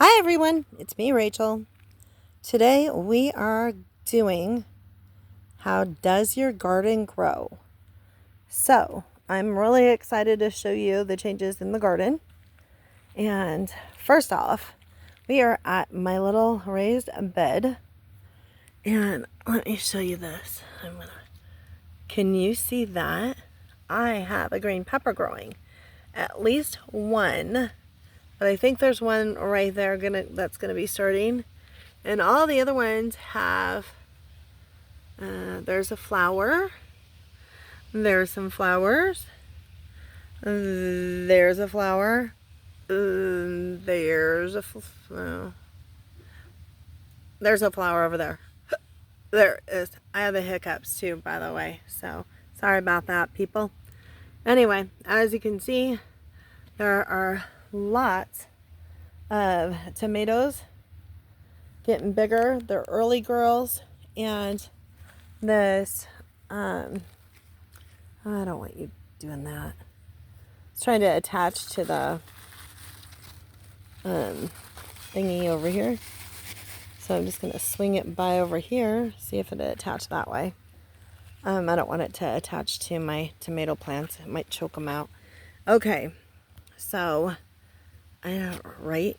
Hi everyone, it's me, Rachel. Today we are doing How Does Your Garden Grow? So I'm really excited to show you the changes in the garden. And first off, we are at my little raised bed. And let me show you this. Can you see that? I have a green pepper growing. At least one. But I think there's one right there that's gonna be starting. And all the other ones have, there's a flower, there's some flowers, there's a flower, there's a flower over there. There is. I have the hiccups too, by the way, so sorry about that, people. Anyway, as you can see, there are lots of tomatoes getting bigger. They're early girls, and this I don't want you doing that. It's trying to attach to the thingy over here, so I'm just going to swing it by over here, see if it'll attach that way. I don't want it to attach to my tomato plants. It might choke them out. Okay, so right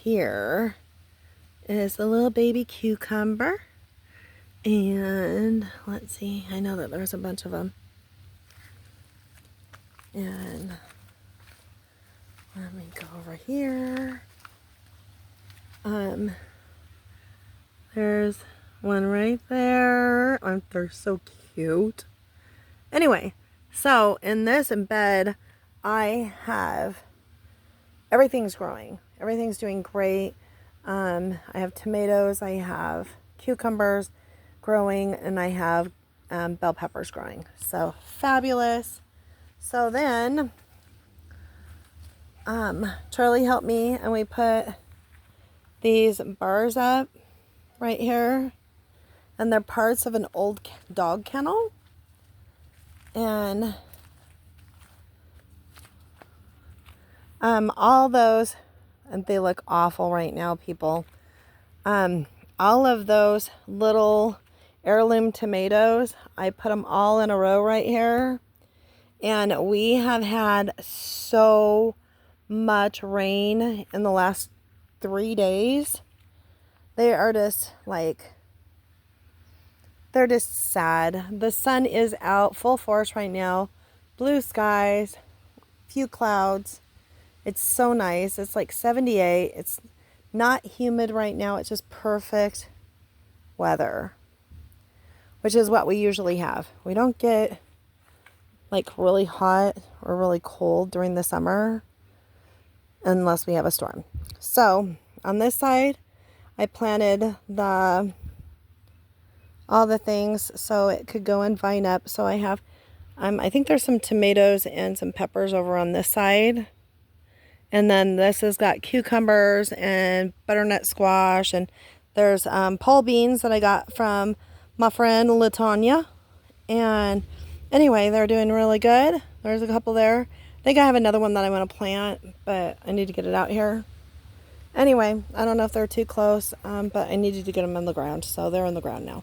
here is a little baby cucumber. And let's see, I know that there's a bunch of them. And let me go over here. There's one right there. They're so cute. Anyway, so in this bed, I have everything's growing. Everything's doing great. I have tomatoes, I have cucumbers growing, and I have bell peppers growing. So fabulous. So then Charlie helped me, and we put these bars up right here, and they're parts of an old dog kennel. And all those, and they look awful right now, people. All of those little heirloom tomatoes, I put them all in a row right here. And we have had so much rain in the last 3 days. They are just like, they're just sad. The sun is out full force right now. Blue skies, few clouds. It's so nice. It's like 78. It's not humid right now. It's just perfect weather, which is what we usually have. We don't get like really hot or really cold during the summer unless we have a storm. So on this side, I planted all the things so it could go and vine up. So I have, I think there's some tomatoes and some peppers over on this side. And then this has got cucumbers and butternut squash, and there's pole beans that I got from my friend Latanya. And anyway, they're doing really good. There's a couple there. I think I have another one that I want to plant, but I need to get it out here. Anyway, I don't know if they're too close, but I needed to get them in the ground, so they're in the ground now.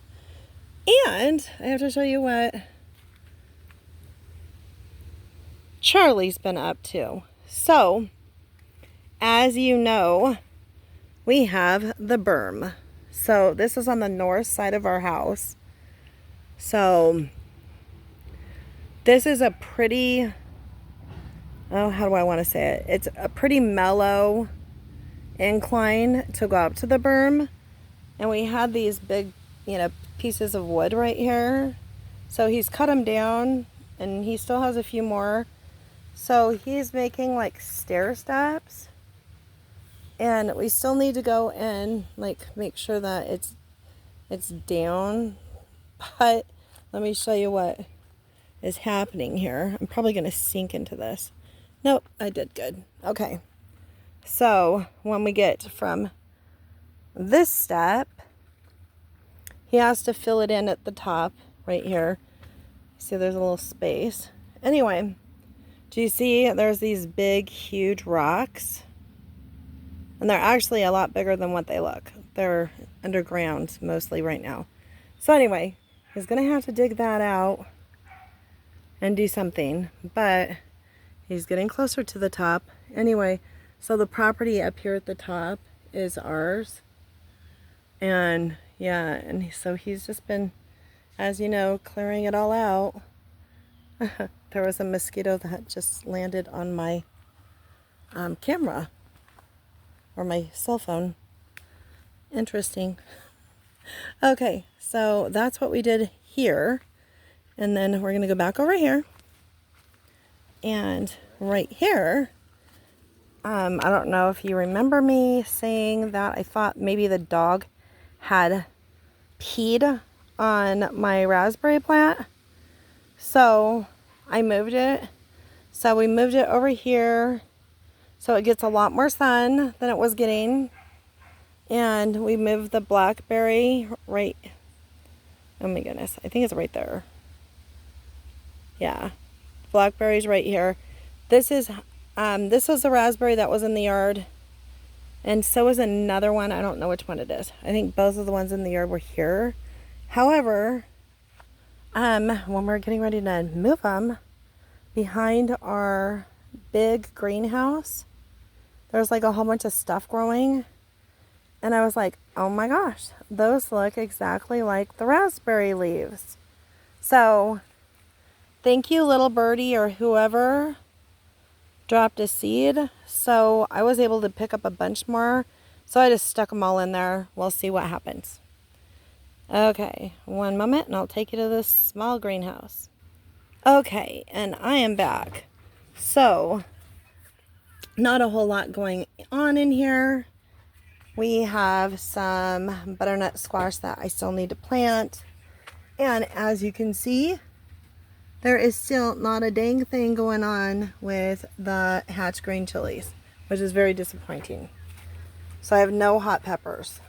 And I have to show you what Charlie's been up to. So, as you know, we have the berm. So this is on the north side of our house. So this is a pretty, how do I want to say it? It's a pretty mellow incline to go up to the berm. And we had these big, pieces of wood right here. So he's cut them down, and he still has a few more. So he's making like stair steps. And we still need to go and make sure that it's down. But let me show you what is happening here. I'm probably going to sink into this. Nope, I did good. Okay. So when we get from this step, he has to fill it in at the top right here. See, there's a little space. Anyway, do you see there's these big, huge rocks? And they're actually a lot bigger than what they look. They're underground mostly right now. So anyway, he's going to have to dig that out and do something. But he's getting closer to the top. Anyway, so the property up here at the top is ours. And yeah, and so he's just been, as you know, clearing it all out. There was a mosquito that just landed on my camera. Or my cell phone. Interesting. Okay, so that's what we did here. And then we're going to go back over here. And right here, I don't know if you remember me saying that I thought maybe the dog had peed on my raspberry plant. So I moved it. So we moved it over here. So it gets a lot more sun than it was getting. And we moved the blackberry right, oh my goodness, I think it's right there. Yeah, blackberry's right here. This was the raspberry that was in the yard. And so is another one. I don't know which one it is. I think both of the ones in the yard were here. However, when we're getting ready to move them, behind our big greenhouse, there's like a whole bunch of stuff growing. And I was like, oh my gosh, those look exactly like the raspberry leaves. So thank you, little birdie or whoever dropped a seed. So I was able to pick up a bunch more. So I just stuck them all in there. We'll see what happens. Okay, one moment and I'll take you to this small greenhouse. Okay, and I am back. So not a whole lot going on in here. We have some butternut squash that I still need to plant. And as you can see, there is still not a dang thing going on with the hatch green chilies, which is very disappointing. So I have no hot peppers.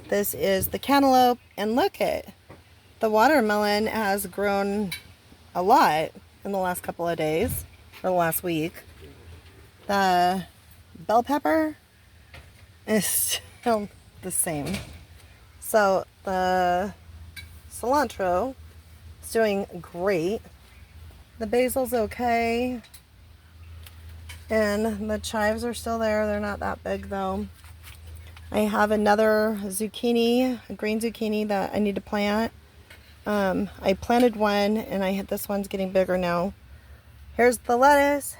This is the cantaloupe, and look at the watermelon has grown a lot in the last couple of days, or the last week. The bell pepper is still the same. So the cilantro is doing great. The basil's okay. And the chives are still there. They're not that big though. I have another zucchini, a green zucchini that I need to plant. I planted one and this one's getting bigger now. Here's the lettuce.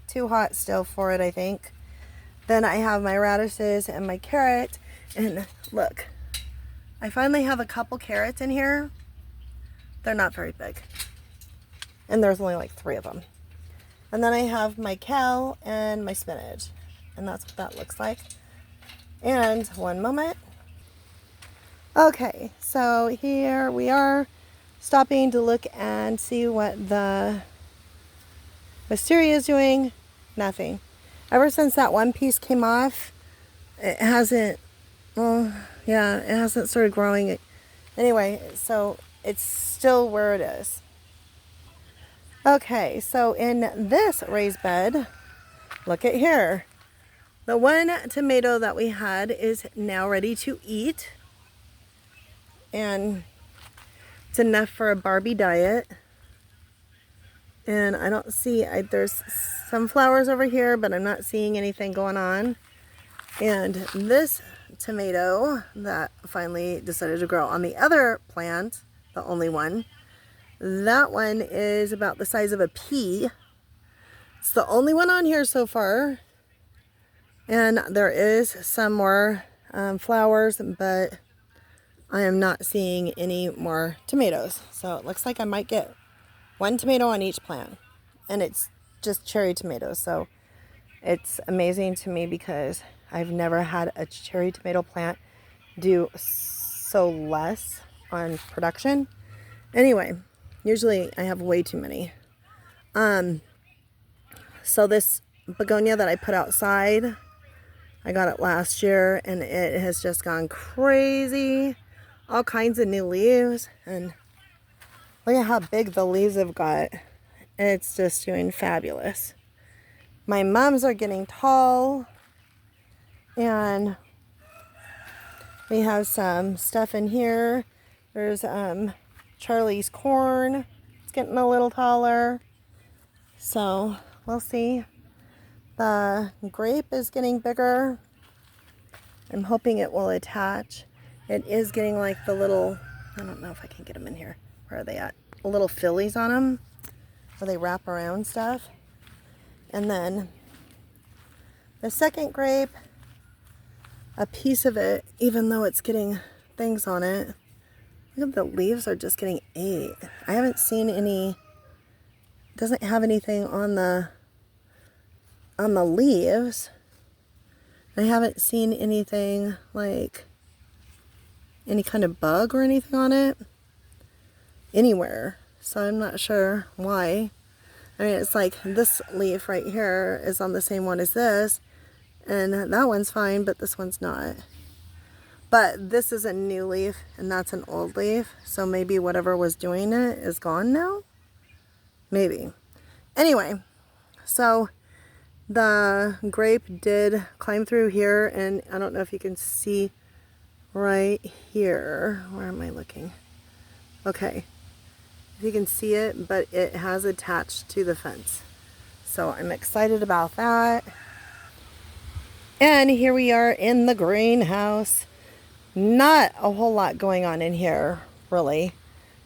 Too hot still for it, I think. Then I have my radishes and my carrot. And look, I finally have a couple carrots in here. They're not very big. And there's only like 3 of them. And then I have my kale and my spinach. And that's what that looks like. And one moment. Okay, so here we are stopping to look and see what the wisteria is doing. Nothing. Ever since that one piece came off, it hasn't, well, yeah, it hasn't started growing. Anyway, so it's still where it is. Okay, so in this raised bed, look at here. The one tomato that we had is now ready to eat. And it's enough for a Barbie diet. And I don't see, there's some flowers over here, but I'm not seeing anything going on. And this tomato that finally decided to grow on the other plant, the only one, that one is about the size of a pea. It's the only one on here so far. And there is some more flowers, but I am not seeing any more tomatoes. So it looks like I might get 1 tomato on each plant. And it's just cherry tomatoes. So it's amazing to me because I've never had a cherry tomato plant do so less on production. Anyway, usually I have way too many. So this begonia that I put outside, I got it last year and it has just gone crazy. All kinds of new leaves, and look at how big the leaves have got. It's just doing fabulous. My mums are getting tall. And we have some stuff in here. There's Charley's corn. It's getting a little taller. So we'll see. The grape is getting bigger. I'm hoping it will attach. It is getting like the little, I don't know if I can get them in here. Where are they at? Little fillies on them. Where they wrap around stuff. And then the second grape, a piece of it, even though it's getting things on it, look at the leaves are just getting ate. I haven't seen any, doesn't have anything on the leaves. I haven't seen anything like any kind of bug or anything on it anywhere. So I'm not sure why. I mean, it's like this leaf right here is on the same one as this. And that one's fine, but this one's not. But this is a new leaf, and that's an old leaf. So maybe whatever was doing it is gone now? Maybe. Anyway, so the grape did climb through here, and I don't know if you can see right here. Where am I looking? Okay. If you can see it, but it has attached to the fence. So I'm excited about that. And here we are in the greenhouse. Not a whole lot going on in here, really,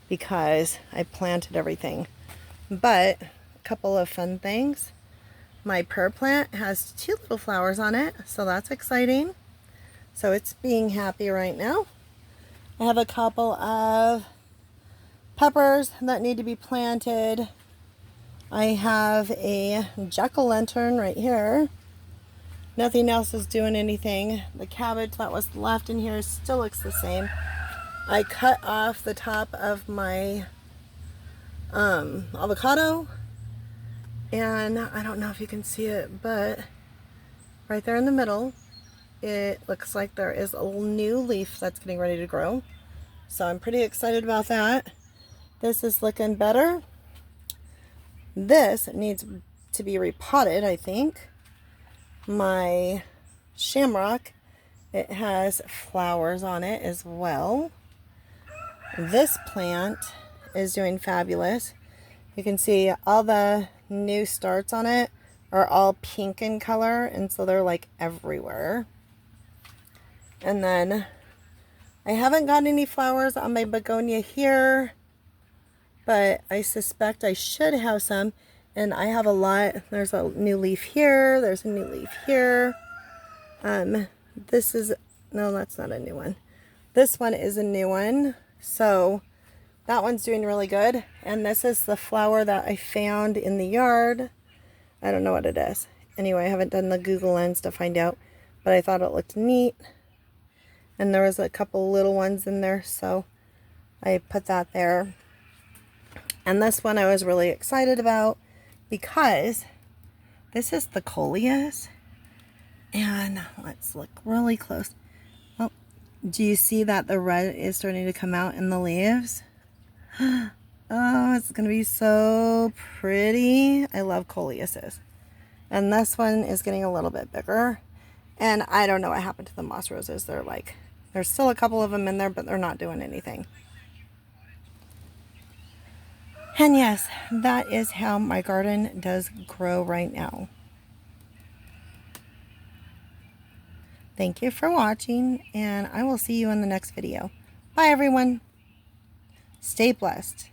because I planted everything. But a couple of fun things. My pear plant has 2 little flowers on it, so that's exciting. So it's being happy right now. I have a couple of peppers that need to be planted. I have a jack-o'-lantern right here. Nothing else is doing anything. The cabbage that was left in here still looks the same. I cut off the top of my avocado, and I don't know if you can see it, but right there in the middle, it looks like there is a new leaf that's getting ready to grow. So I'm pretty excited about that. This is looking better. This needs to be repotted, I think. My shamrock, it has flowers on it as well. This plant is doing fabulous. You can see all the new starts on it are all pink in color, and so they're like everywhere. And then I haven't got any flowers on my begonia here, but I suspect I should have some. And I have a lot. There's a new leaf here. There's a new leaf here. This is, no, that's not a new one. This one is a new one. So that one's doing really good. And this is the flower that I found in the yard. I don't know what it is. Anyway, I haven't done the Google Lens to find out, but I thought it looked neat. And there was a couple little ones in there, so I put that there. And this one I was really excited about, because this is the coleus, and let's look really close. Oh, do you see that the red is starting to come out in the leaves? Oh, it's going to be so pretty. I love coleuses. And this one is getting a little bit bigger, and I don't know what happened to the moss roses. They're like, there's still a couple of them in there, but they're not doing anything. And yes, that is how my garden does grow right now. Thank you for watching, and I will see you in the next video. Bye, everyone. Stay blessed.